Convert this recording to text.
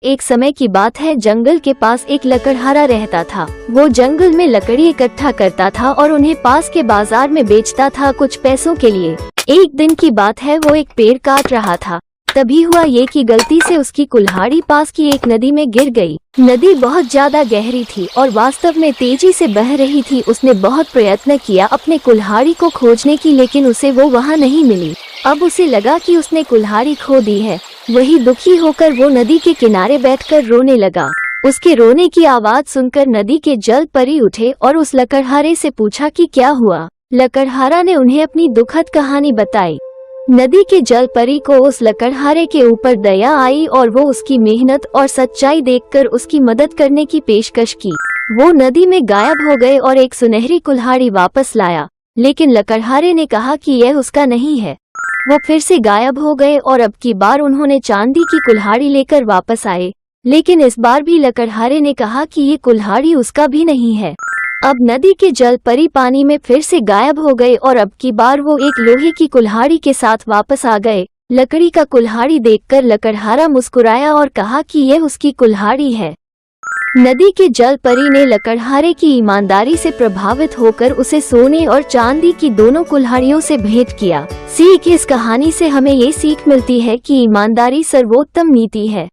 एक समय की बात है, जंगल के पास एक लकड़हारा रहता था। वो जंगल में लकड़ी इकट्ठा करता था और उन्हें पास के बाजार में बेचता था कुछ पैसों के लिए। एक दिन की बात है, वो एक पेड़ काट रहा था। तभी हुआ ये कि गलती से उसकी कुल्हाड़ी पास की एक नदी में गिर गई। नदी बहुत ज्यादा गहरी थी और वास्तव में तेजी से बह रही थी। उसने बहुत प्रयत्न किया अपने कुल्हाड़ी को खोजने की, लेकिन उसे वो वहाँ नहीं मिली। अब उसे लगा कि उसने कुल्हाड़ी खो दी है। वही दुखी होकर वो नदी के किनारे बैठकर रोने लगा। उसके रोने की आवाज सुनकर नदी के जल परी उठे और उस लकड़हारे से पूछा कि क्या हुआ। लकड़हारा ने उन्हें अपनी दुखद कहानी बताई। नदी के जल परी को उस लकड़हारे के ऊपर दया आई और वो उसकी मेहनत और सच्चाई देखकर उसकी मदद करने की पेशकश की। वो नदी में गायब हो गए और एक सुनहरी कुल्हाड़ी वापस लाया, लेकिन लकड़हारे ने कहा कि यह उसका नहीं है। वो फिर से गायब हो गए और अब की बार उन्होंने चांदी की कुल्हाड़ी लेकर वापस आए, लेकिन इस बार भी लकड़हारे ने कहा कि ये कुल्हाड़ी उसका भी नहीं है। अब नदी के जल परी पानी में फिर से गायब हो गए और अब की बार वो एक लोहे की कुल्हाड़ी के साथ वापस आ गए। लकड़ी का कुल्हाड़ी देखकर लकड़हारा मुस्कुराया और कहा कि यह उसकी कुल्हाड़ी है। नदी के जल परी ने लकड़हारे की ईमानदारी से प्रभावित होकर उसे सोने और चांदी की दोनों कुल्हाड़ियों से भेंट किया। सीख, इस कहानी से हमें ये सीख मिलती है कि ईमानदारी सर्वोत्तम नीति है।